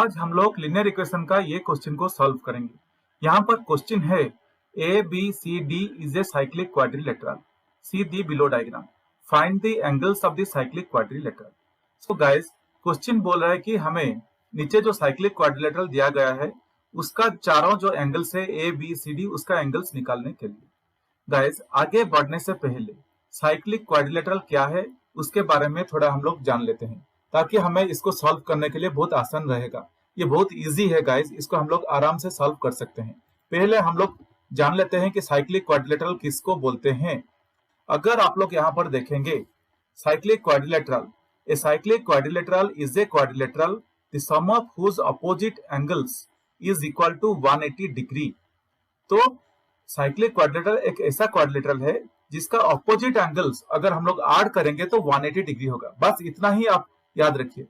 आज हम लोग लिनियर इक्वेशन का ये क्वेश्चन को सॉल्व करेंगे। यहाँ पर क्वेश्चन है A B C D is a cyclic quadrilateral, see the below diagram, find the angles of the cyclic quadrilateral. So guys, question बोल रहा है कि हमें नीचे जो साइक्लिक क्वाड्रिलेटरल दिया गया है उसका चारों जो एंगल्स है ए बी सी डी उसका एंगल्स निकालने के लिए। गाइस, आगे बढ़ने से पहले साइक्लिक क्वाड्रिलेटरल क्या है उसके बारे में थोड़ा हम लोग जान लेते हैं, ताकि हमें इसको सॉल्व करने के लिए बहुत आसान रहेगा। ये बहुत इजी है गाइस, इसको हम लोग आराम से सॉल्व कर सकते हैं। पहले हम लोग जान लेते हैं कि साइक्लिक क्वाड्रिलेटरल किसको बोलते हैं। अगर आप लोग यहाँ पर देखेंगे cyclic quadrilateral, a cyclic quadrilateral is a quadrilateral the sum of whose opposite angles is equal to 180 degree. तो साइक्लिक क्वाड्रिलेटरल एक ऐसा क्वाड्रिलेटरल है जिसका ऑपोजिट एंगल्स अगर हम लोग ऐड करेंगे तो 180 डिग्री होगा। बस इतना ही आप याद रखिए।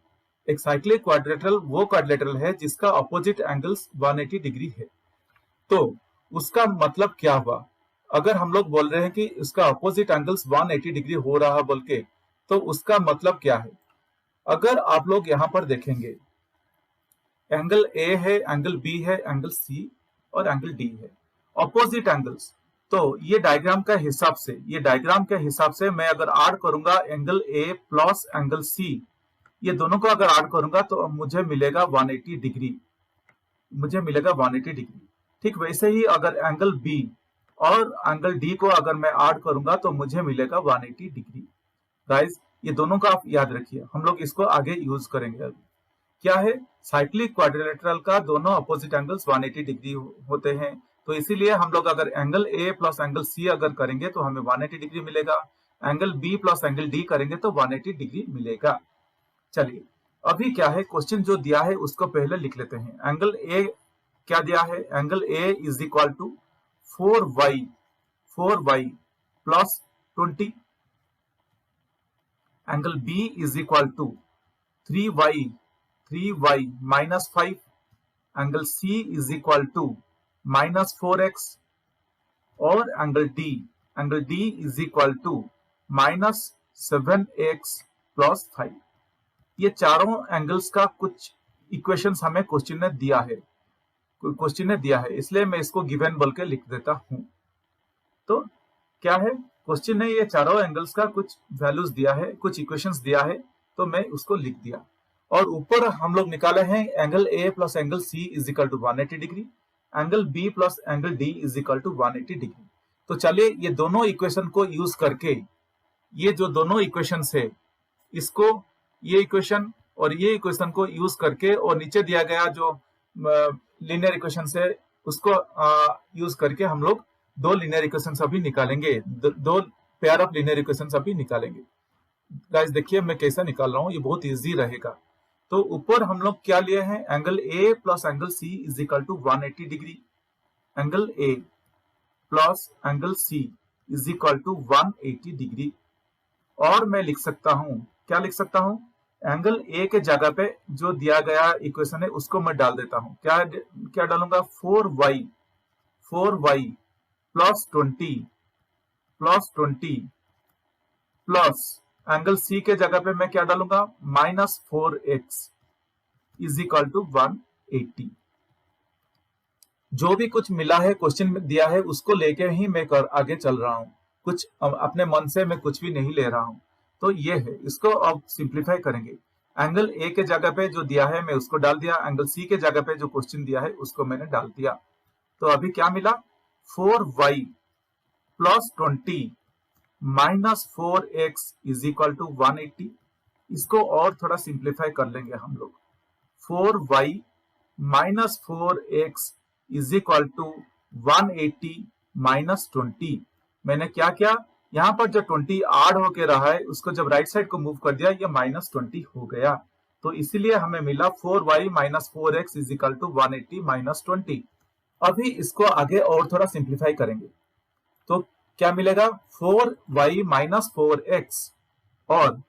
एक साइक्लिक क्वाड्रिलेटरल वो क्वाड्रिलेटरल है जिसका ऑपोजिट एंगल्स 180 डिग्री है। तो उसका मतलब क्या हुआ? अगर हम लोग बोल रहे हैं कि उसका ऑपोजिट एंगल्स 180 डिग्री हो रहा बोल के, तो उसका मतलब क्या है? अगर आप लोग यहाँ पर देखेंगे, एंगल ए है, एंगल बी है, एंगल सी और एंगल डी है, ऑपोजिट एंगल्स। तो ये डायग्राम के हिसाब से मैं अगर ऐड करूंगा angle A plus angle C, ये दोनों को अगर ऐड करूंगा तो मुझे मिलेगा 180 डिग्री, ठीक वैसे ही अगर एंगल बी और एंगल डी को अगर मैं ऐड करूंगा तो मुझे मिलेगा 180 डिग्री। गाइस, ये दोनों का आप याद रखिए, हम लोग इसको आगे यूज करेंगे। अभी क्या है, साइक्लिक क्वाड्रिलेटरल का दोनों अपोजिट एंगल्स 180 डिग्री होते हैं, तो इसीलिए हम लोग अगर angle A plus angle C अगर करेंगे तो हमें 180 डिग्री मिलेगा, angle B plus angle D करेंगे तो 180 डिग्री मिलेगा। चलिए, अभी क्या है, क्वेश्चन जो दिया है उसको पहले लिख लेते हैं। एंगल ए क्या दिया है? Angle A is equal to 4y plus 20, angle B is equal to 3y minus 5, angle C is equal to minus 4x और angle D is equal to minus 7x plus 5। ये चारों एंगल्स का कुछ equations हमें question ने दिया है, इसलिए मैं इसको गिवन बोल के लिख देता हूं। तो क्या है, क्वेश्चन ने ये चारों एंगल्स का कुछ वैल्यूज दिया है, कुछ इक्वेशंस दिया है, तो मैं उसको लिख दिया। और ऊपर हम लोग निकाले हैं angle A plus angle C is equal to 180 degree, angle B plus angle D is equal to 180 degree. तो चलिए, ये दोनों इक्वेशन को यूज करके, ये जो दोनों इक्वेशन है, इसको ये इक्वेशन और ये इक्वेशन को यूज करके और नीचे दिया गया जो लीनियर इक्वेशन है उसको यूज करके हम लोग दो लीनियर इक्वेशन अभी निकालेंगे, दो पेयर ऑफ लीनियर इक्वेशन अभी निकालेंगे। गाइस, देखिए मैं कैसा निकाल रहा हूँ, ये बहुत इजी रहेगा। तो ऊपर हम लोग क्या लिए हैं, angle A plus angle C is equal to 180 degree, angle A plus angle C is equal to 180 degree. और मैं लिख सकता हूं, क्या लिख सकता हूं, एंगल ए के जगह पे जो दिया गया इक्वेशन है उसको मैं डाल देता हूं। क्या डालूंगा, 4y प्लस 20 प्लस एंगल सी के जगह पे मैं क्या डालूंगा, minus 4x is equal to 180। जो भी कुछ मिला है क्वेश्चन में दिया है उसको लेके ही मैं आगे चल रहा हूं, कुछ अपने मन से मैं कुछ भी नहीं ले रहा हूं। तो ये है, इसको अब सिंप्लीफाई करेंगे। एंगल ए के जगह पे जो दिया है मैं उसको डाल दिया, एंगल सी के जगह पे जो क्वेश्चन दिया है उसको मैंने डाल दिया। तो अभी क्या मिला, 4y plus 20 minus 4x is equal to 180। इसको और थोड़ा सिंप्लीफाई कर लेंगे हम लोग। 4y minus 4x is equal to 180 minus 20। मैंने क्या किया, यहाँ पर जो 20 ऐड होके रहा है उसको जब राइट साइड को मूव कर दिया, ये माइनस 20 हो गया। तो इसीलिए हमें मिला 4y minus 4x is equal to 180 minus 20। अभी इसको आगे और थोड़ा सिंप्लीफाई करेंगे तो क्या मिलेगा, 4y माइनस 4x और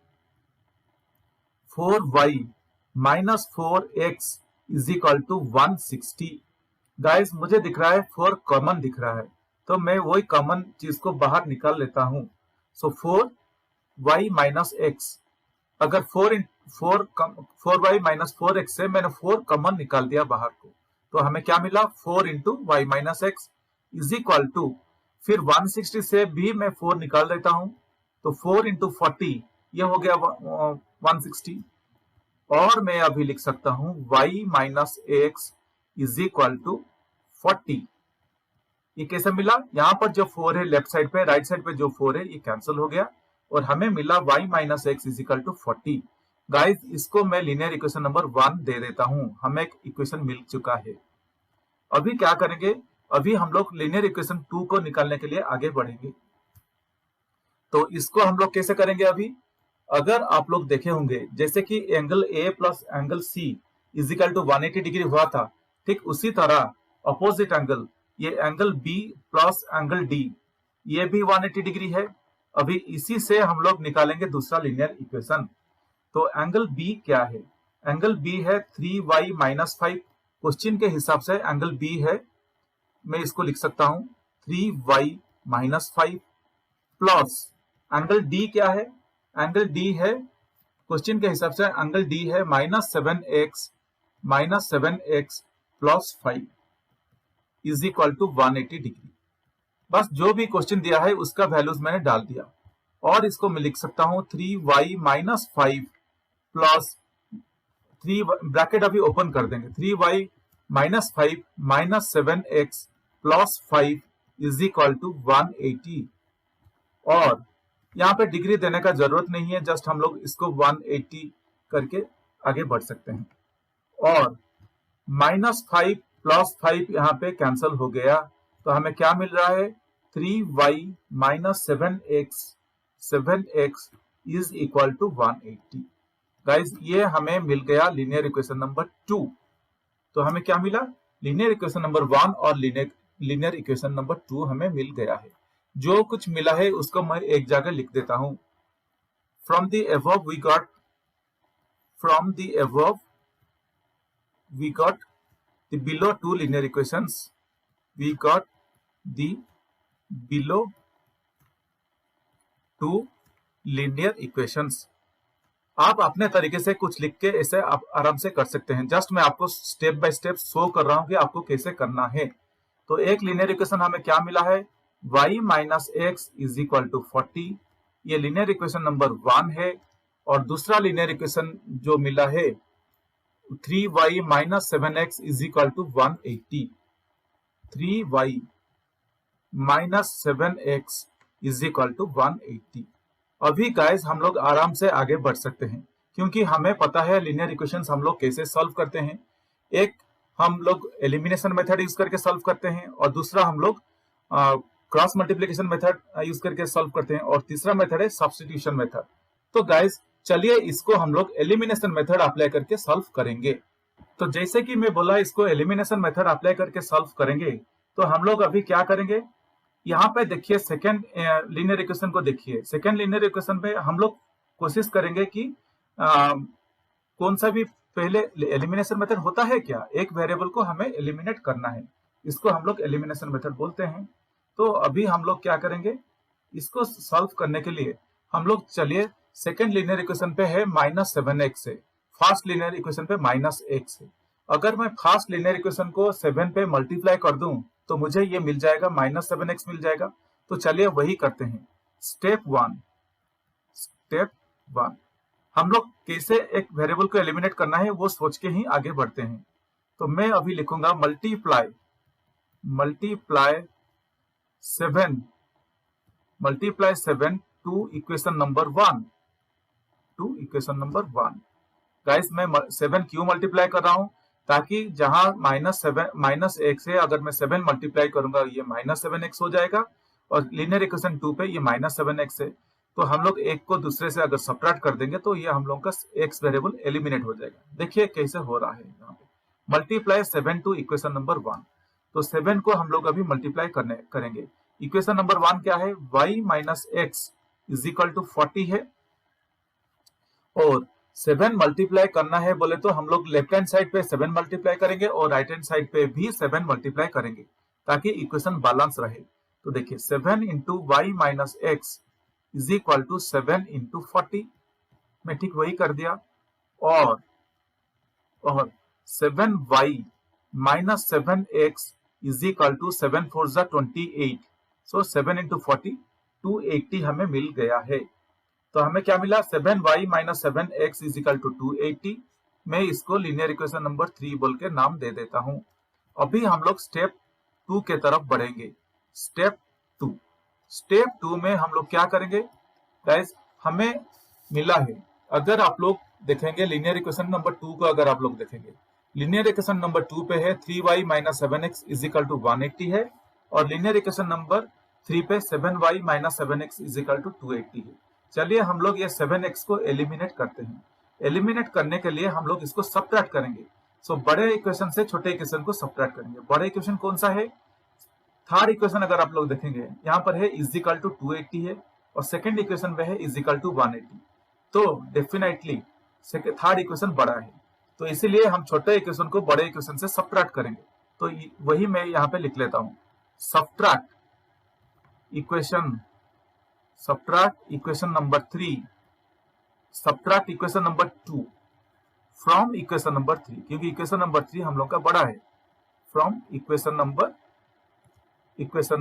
4y minus 4x is equal to 160। Guys, मुझे दिख रहा है 4 कॉमन दिख रहा है, तो मैं वही कॉमन चीज को बाहर निकाल लेता हूं। सो 4y माइनस x, अगर फोर वाई माइनस 4x से मैंने 4 कॉमन निकाल दिया बाहर को, तो हमें क्या मिला 4 into y minus x is equal to, फिर 160 से भी मैं 4 निकाल देता हूं, तो 4 इंटू 40 ये हो गया 160, और मैं अभी लिख सकता हूं y minus x is equal to 40। ये कैसे मिला, यहां पर जो 4 है लेफ्ट साइड पे, राइट साइड पे जो 4 है ये कैंसिल हो गया और हमें मिला y minus x is equal to 40। Guys इसको मैं लीनियर इक्वेशन नंबर 1 दे देता हूं, हमें एक इक्वेशन मिल चुका है। अभी क्या करेंगे, अभी हम लोग लीनियर इक्वेशन 2 को निकालने के लिए आगे बढ़ेंगे। तो इसको हम लोग कैसे करेंगे, अभी अगर आप लोग देखे होंगे जैसे कि angle A plus angle C is equal to 180 degree हुआ था, ठीक उसी तरह अपोजिट एंगल ये angle B plus angle D ये भी 180 डिग्री है। अभी इसी से हम लोग निकालेंगे दूसरा लीनियर इक्वेशन। तो एंगल बी क्या है, एंगल बी है 3y माइनस 5, क्वेश्चन के हिसाब से एंगल बी है, मैं इसको लिख सकता हूं 3y minus 5 plus angle D क्या है, एंगल डी है क्वेश्चन के हिसाब से एंगल डी है minus 7x plus 5 is equal to 180 degree. बस जो भी क्वेश्चन दिया है उसका वैल्यूज मैंने डाल दिया, और इसको मैं लिख सकता हूं 3y माइनस 5 प्लस 3 ब्रैकेट अभी ओपन कर देंगे, 3y minus 5 minus 7x plus 5 is equal to 180। और यहाँ पे डिग्री देने का जरूरत नहीं है, जस्ट हम लोग इसको 180 करके आगे बढ़ सकते हैं। और माइनस 5 प्लस 5 यहाँ पे कैंसिल हो गया, तो हमें क्या मिल रहा है 3y minus 7x is equal to 180। Guys ये हमें मिल गया लीनियर इक्वेशन नंबर 2। तो हमें क्या मिला, लीनियर इक्वेशन नंबर 1 और लीनियर इक्वेशन नंबर 2 हमें मिल गया है। जो कुछ मिला है उसको मैं एक जगह लिख देता हूं। From the above we got the below 2 linear equations, we got the below 2 linear equations। आप अपने तरीके से कुछ लिख के ऐसे आप आराम से कर सकते हैं, जस्ट मैं आपको स्टेप बाय स्टेप शो कर रहा हूं कि आपको कैसे करना है। तो एक लीनियर इक्वेशन हमें क्या मिला है, y minus x is equal to 40, ये लीनियर इक्वेशन नंबर 1 है। और दूसरा लीनियर इक्वेशन जो मिला है 3y minus 7x is equal to 180, 3y minus 7x is equal to 180। अभी गाइस हम लोग आराम से आगे बढ़ सकते हैं, क्योंकि हमें पता है लीनियर इक्वेशंस हम लोग कैसे सॉल्व करते हैं। एक हम लोग एलिमिनेशन मेथड यूज करके सॉल्व करते हैं, और दूसरा हम लोग क्रॉस मल्टीप्लिकेशन मेथड यूज करके सॉल्व करते हैं, और तीसरा मेथड है सब्स्टिट्यूशन मेथड। तो गाइस चलिए इसको हम लोग एलिमिनेशन मेथड अप्लाई करके सॉल्व करेंगे। तो जैसे कि मैं बोला इसको एलिमिनेशन मेथड अप्लाई करके सॉल्व करेंगे, तो हम लोग अभी क्या करेंगे, यहाँ पे देखिए सेकेंड लीनियर इक्वेशन को देखिए। सेकेंड लीनियर इक्वेशन पे हम लोग कोशिश करेंगे कि कौन सा भी पहले एलिमिनेशन मेथड होता है क्या, एक वेरिएबल को हमें एलिमिनेट करना है, इसको हम लोग एलिमिनेशन मेथड बोलते हैं। तो अभी हम लोग क्या करेंगे, इसको सॉल्व करने के लिए हम लोग चलिए सेकेंड लीनियर इक्वेशन पे है माइनस 7x है, फर्स्ट लीनियर इक्वेशन पे माइनस x है। अगर मैं फर्स्ट लीनियर इक्वेशन को 7 पे मल्टीप्लाई कर दूं तो मुझे ये मिल जाएगा माइनस 7x मिल जाएगा। तो चलिए वही करते हैं। स्टेप वन हम लोग कैसे एक वेरिएबल को एलिमिनेट करना है वो सोच के ही आगे बढ़ते हैं। तो मैं अभी लिखूंगा multiply 7 to equation number 1। Guys मैं 7 क्यों मल्टीप्लाई कर रहा हूं, ताकि जहां माइनस एक्स है, अगर मैं 7 मल्टीप्लाई करूंगा ये माइनस 7x हो जाएगा, और लीनियर इक्वेशन 2 पे ये माइनस 7x है। तो हम लोग एक को दूसरे से अगर सब्ट्रैक्ट कर देंगे तो ये हम लोग का x वेरिएबल एलिमिनेट हो जाएगा। देखिए कैसे हो रहा है, यहाँ पे मल्टीप्लाई 7 टू इक्वेशन नंबर 1। तो 7 को हम लोग अभी मल्टीप्लाई करेंगे। इक्वेशन नंबर 1 क्या है, y minus x is equal to 40 है, और 7 मल्टीप्लाई करना है बोले तो हम लोग लेफ्ट हैंड साइड पे 7 मल्टीप्लाई करेंगे और राइट हैंड साइड पे भी 7 मल्टीप्लाई करेंगे, ताकि इक्वेशन बैलेंस रहे। तो देखिए 7 into y minus x is equal to 7 into 40, मैं ठीक वही कर दिया। और 7y minus 7x is equal to 7 4 जा 28। सो 7 इंटू 40 280 हमें मिल गया है। तो हमें क्या मिला, 7y minus 7x is equal to 280। मैं इसको लीनियर इक्वेशन नंबर 3 बोल के नाम दे देता हूं। अभी हम लोग स्टेप 2 के तरफ बढ़ेंगे। स्टेप 2 में हम लोग क्या करेंगे गाइस, हमें मिला है, अगर आप लोग देखेंगे लीनियर इक्वेशन नंबर 2 को, अगर आप लोग देखेंगे लीनियर इक्वेशन नंबर 2 पे है 3y minus 7x is equal to 180 है, और लीनियर इक्वेशन नंबर 3 पे 7y minus 7x is equal to 280 है। चलिए हम लोग ये 7x को एलिमिनेट करते हैं। एलिमिनेट करने के लिए हम लोग इसको सबट्रैक्ट करेंगे। सो बड़े इक्वेशन से छोटे इक्वेशन को सबट्रैक्ट करेंगे। बड़े इक्वेशन कौन सा है, थर्ड इक्वेशन अगर आप लोग देखेंगे यहाँ पर है इज इक्वल टू 280 है, और सेकंड इक्वेशन में है इज इक्वल टू 180। तो डेफिनेटली थर्ड इक्वेशन बड़ा है, तो इसीलिए हम छोटे इक्वेशन को बड़े इक्वेशन से सबट्रैक्ट करेंगे। तो वही मैं यहाँ पे लिख लेता हूँ, subtract equation number 3, subtract equation number 2 from equation number 3, क्योंकि इक्वेशन नंबर 3 हम लोग का बड़ा है, फ्रॉम इक्वेशन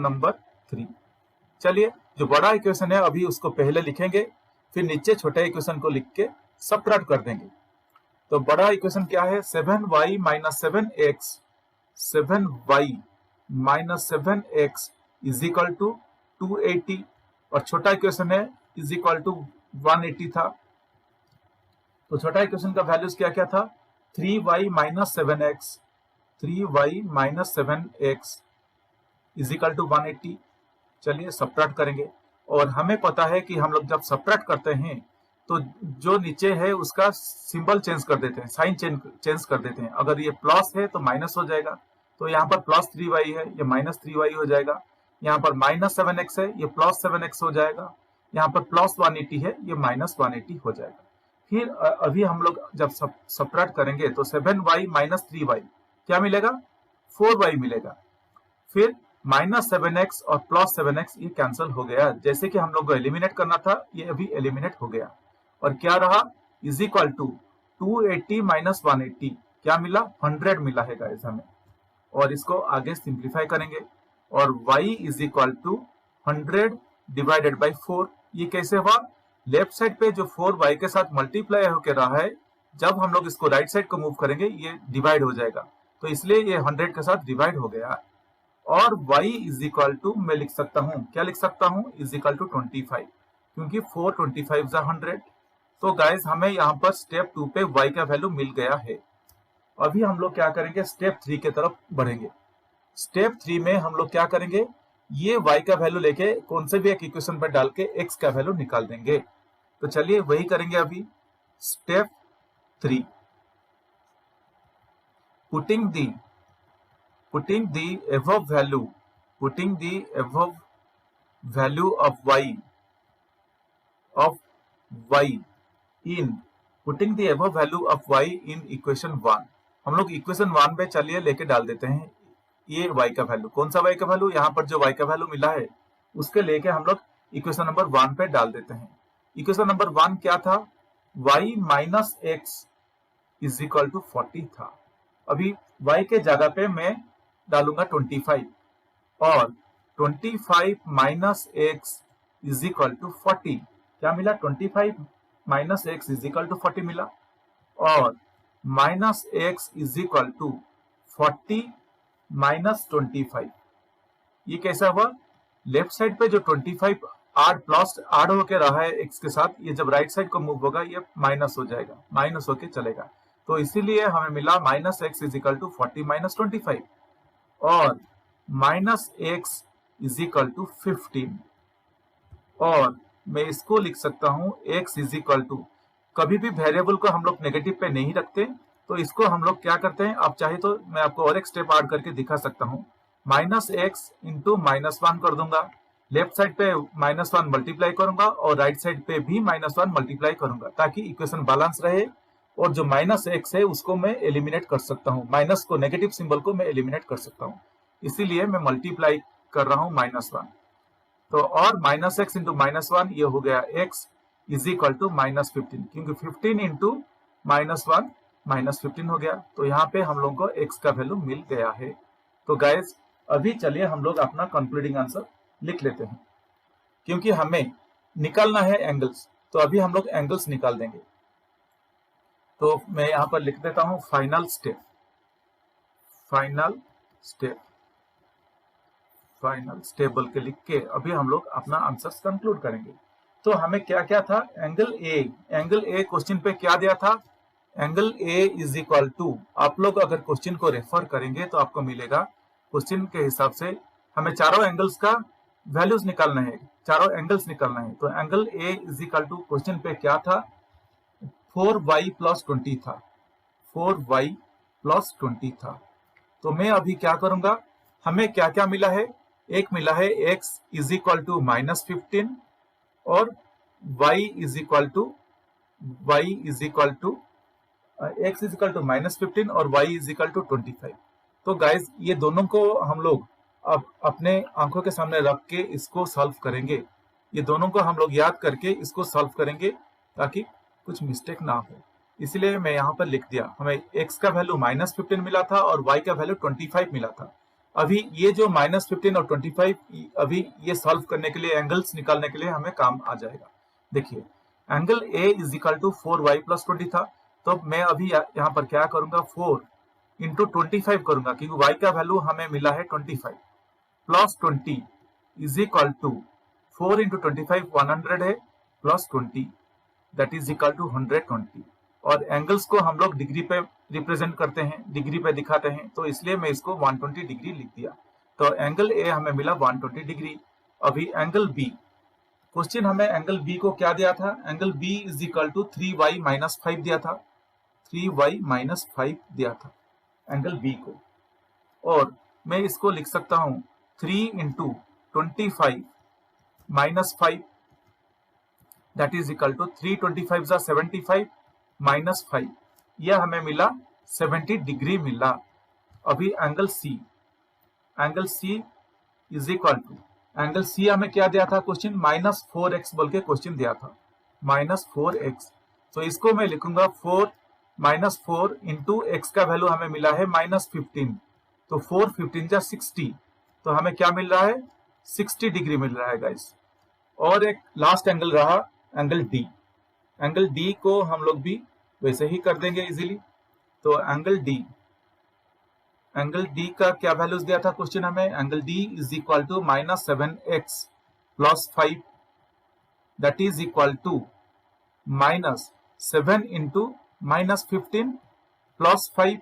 नंबर 3। चलिए जो बड़ा इक्वेशन है अभी उसको पहले लिखेंगे, फिर नीचे छोटे इक्वेशन को लिख के सबट्रैक्ट कर देंगे। तो बड़ा इक्वेशन क्या है, 7y minus 7x, 7y minus 7x is equal to 280, और छोटा इक्वेशन है इज इक्वल टू 180 था। तो छोटा इक्वेशन का वैल्यूज क्या क्या था, 3y minus 7x, 3y minus 7x is equal to 180। चलिए सबट्रैक्ट करेंगे, और हमें पता है कि हम लोग जब सबट्रैक्ट करते हैं तो जो नीचे है उसका सिंबल चेंज कर देते हैं, साइन चेंज कर देते हैं। अगर ये प्लस है तो माइनस हो जाएगा, तो यहाँ पर प्लस 3y है, ये माइनस 3y हो जाएगा। यहाँ पर माइनस 7x है, ये प्लस 7x हो जाएगा। यहाँ पर प्लस 180 है, ये माइनस 180 हो जाएगा। फिर अभी हम लोग जब सबट्रैक्ट करेंगे तो 7y माइनस 3y क्या मिलेगा, 4y मिलेगा। फिर माइनस 7x और प्लस 7x ये कैंसिल हो गया, जैसे कि हम लोग को एलिमिनेट करना था ये अभी एलिमिनेट हो गया। और क्या रहा, इज इक्वल टू 280 माइनस 180 क्या मिला, 100 मिला है गाइस हमें। और इसको आगे सिंप्लीफाई करेंगे, और y is equal to 100 divided by 4। ये कैसे हुआ, लेफ्ट साइड पे जो 4y के साथ मल्टीप्लाई होकर रहा है, जब हम लोग इसको राइट साइड को मूव करेंगे ये डिवाइड हो जाएगा, तो इसलिए ये 100 के साथ डिवाइड हो गया। और y इज इक्वल टू मैं लिख सकता हूँ, क्या लिख सकता हूँ, इज इक्वल टू 25, क्योंकि 425 जा 100। तो गाइस हमें यहाँ पर स्टेप 2 पे y का वैल्यू मिल गया है। अभी हम लोग क्या करेंगे, स्टेप 3 के तरफ बढ़ेंगे। स्टेप 3 में हम लोग क्या करेंगे, ये y का वैल्यू लेके कौन से भी एक इक्वेशन पर डाल के x का वैल्यू निकाल देंगे। तो चलिए वही करेंगे अभी। Step 3, putting the above value of y in equation 1। हम लोग इक्वेशन 1 पे चलिए लेके डाल देते हैं ये y का वैल्यू। कौन सा y का वैल्यू, यहाँ पर जो y का वैल्यू मिला है उसके लेके हम लोग इक्वेशन नंबर 1 पे डाल देते हैं। इक्वेशन नंबर 1 क्या था, y minus x is equal to 40 था। अभी y के जगह पे मैं डालूंगा 25, और 25 minus x is equal to 40 क्या मिला, 25 minus x is equal to 40 मिला। और minus x is equal to 40 minus 25, ये कैसा हुआ, लेफ्ट साइड पे जो 25 आड होके रहा है x के साथ, ये जब राइट साइड को मूव होगा ये माइनस हो जाएगा, माइनस होके चलेगा। तो इसीलिए हमें मिला minus x is equal to 40 minus 25, और minus x is equal to 15। और मैं इसको लिख सकता हूं x इज इक्वल टू, कभी भी वेरिएबल को हम लोग नेगेटिव पे नहीं रखते, तो इसको हम लोग क्या करते हैं, आप चाहे तो मैं आपको और एक स्टेप ऐड करके दिखा सकता हूं। माइनस x इंटू माइनस 1 कर दूंगा, लेफ्ट साइड पे माइनस 1 मल्टीप्लाई करूंगा और राइट साइड पे भी माइनस 1 मल्टीप्लाई करूंगा, ताकि इक्वेशन बैलेंस रहे। और जो माइनस x है उसको मैं एलिमिनेट कर सकता हूँ, माइनस को, नेगेटिव सिंबल को मैं एलिमिनेट कर सकता हूँ, इसीलिए मैं मल्टीप्लाई कर रहा हूँ माइनस 1। तो और माइनस x इंटू माइनस 1 ये हो गया x is equal to minus 15, क्योंकि 15 इंटू -1 -15 हो गया। तो यहाँ पे हम लोग को x का वैल्यू मिल गया है। तो गाइज अभी चलिए हम लोग अपना कंक्लूडिंग आंसर लिख लेते हैं, क्योंकि हमें निकालना है एंगल्स। तो अभी हम लोग एंगल्स निकाल देंगे। तो मैं यहाँ पर लिख देता हूं फाइनल स्टेप, बोल के लिख के अभी हम लोग अपना आंसर्स कंक्लूड करेंगे। तो हमें क्या क्या था, एंगल ए क्वेश्चन पे क्या दिया था, angle A is equal to, आप लोग अगर क्वेश्चन को रेफर करेंगे तो आपको मिलेगा क्वेश्चन के हिसाब से हमें चारों एंगल्स का वैल्यूज निकालना है, चारों एंगल्स निकालना है। तो angle A is equal to question पे क्या था, 4y + 20 था, 4y + 20 था। तो मैं अभी क्या करूंगा, हमें क्या क्या मिला है, एक मिला है x इज इक्वल टू -15 और y is equal to x is equal to -15 और y इज इक्वल टू 25। तो गाइज ये दोनों को हम लोग अब अपने आंखों के सामने रख के इसको सॉल्व करेंगे, ये दोनों को हम लोग याद करके इसको सॉल्व करेंगे ताकि कुछ मिस्टेक ना हो। इसलिए मैं यहाँ पर लिख दिया, हमें x का वैल्यू -15 मिला था और y का वैल्यू 25 मिला था। अभी ये जो -15 और 25 अभी ये सॉल्व करने के लिए, एंगल्स निकालने के लिए हमें काम आ जाएगा। देखिए angle A is equal to 4y + 20 था। तो मैं अभी यहाँ पर क्या करूंगा, 4 × 25 करूंगा, क्योंकि y का वैल्यू हमें मिला है 25 + 20 इज इक्वल टू 4 × 25 100 है + 20 दैट इज इक्वल टू 120। और एंगल्स को हम लोग डिग्री पे रिप्रेजेंट करते हैं, डिग्री पे दिखाते हैं, तो इसलिए मैं इसको 120 डिग्री लिख दिया। तो एंगल ए हमें मिला 120 डिग्री। अभी एंगल बी, क्वेश्चन हमें एंगल बी को क्या दिया था, angle B is equal to 3y - 5 दिया था, 3y - 5 दिया था एंगल बी को। और मैं इसको लिख सकता हूं 3 × 25 - 5 दैट इज इक्वल टू 325 = 75 -5, यह हमें मिला 70 डिग्री मिला। अभी angle C is equal to, angle C हमें क्या दिया था क्वेश्चन, -4x बोल के क्वेश्चन दिया था, -4x। तो इसको मैं लिखूंगा 4 × x का वैल्यू हमें मिला है -15, तो 4 15 = 60, तो हमें क्या मिल रहा है, 60 डिग्री मिल रहा है गाइस। और एक लास्ट एंगल रहा एंगल डी, एंगल डी को हम लोग भी वैसे ही कर देंगे इजीली। तो एंगल डी का क्या वैल्यूज दिया था क्वेश्चन हमें, angle D is equal to -7x + 5 that is equal to -7 × -15 + 5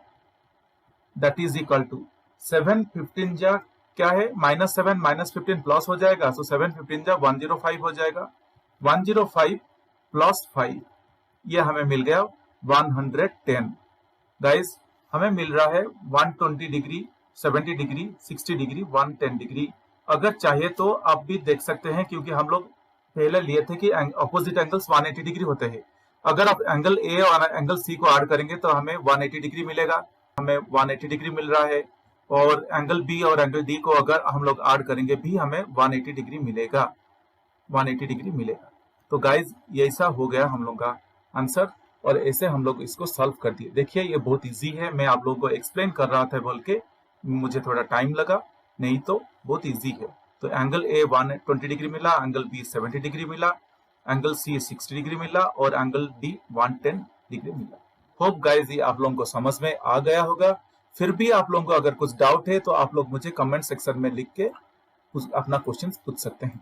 that is equal to 7 15 जा क्या है, -7 -15 प्लस हो जाएगा, सो 7 15 जा 105 हो जाएगा, 105 + 5 ये हमें मिल गया 110। गाइस हमें मिल रहा है 120 डिग्री, 70 डिग्री, 60 डिग्री, 110 डिग्री। अगर चाहिए तो आप भी देख सकते हैं, क्योंकि हम लोग पहले लिए थे कि अपोजिट एंगल्स 180 डिग्री होते हैं। अगर आप एंगल ए और एंगल सी को ऐड करेंगे तो हमें 180 डिग्री मिलेगा, हमें 180 डिग्री मिल रहा है। और एंगल बी और एंगल डी को अगर हम लोग ऐड करेंगे भी हमें 180 डिग्री मिलेगा, 180 डिग्री मिलेगा। तो गाइज ये ऐसा हो गया हम लोग का आंसर, और ऐसे हम लोग इसको सॉल्व कर दिए। देखिए ये बहुत इजी है, मैं आप लोगों को एक्सप्लेन कर रहा था बोल के मुझे थोड़ा टाइम लगा, नहीं तो बहुत इजी है। तो एंगल ए 120 डिग्री मिला, एंगल बी 70 डिग्री मिला, एंगल सी 60 डिग्री मिला और एंगल डी 110 डिग्री मिला। होप गाइज ये आप लोगों को समझ में आ गया होगा। फिर भी आप लोगों को अगर कुछ डाउट है तो आप लोग मुझे कमेंट सेक्शन में लिख के अपना क्वेश्चन पूछ सकते हैं।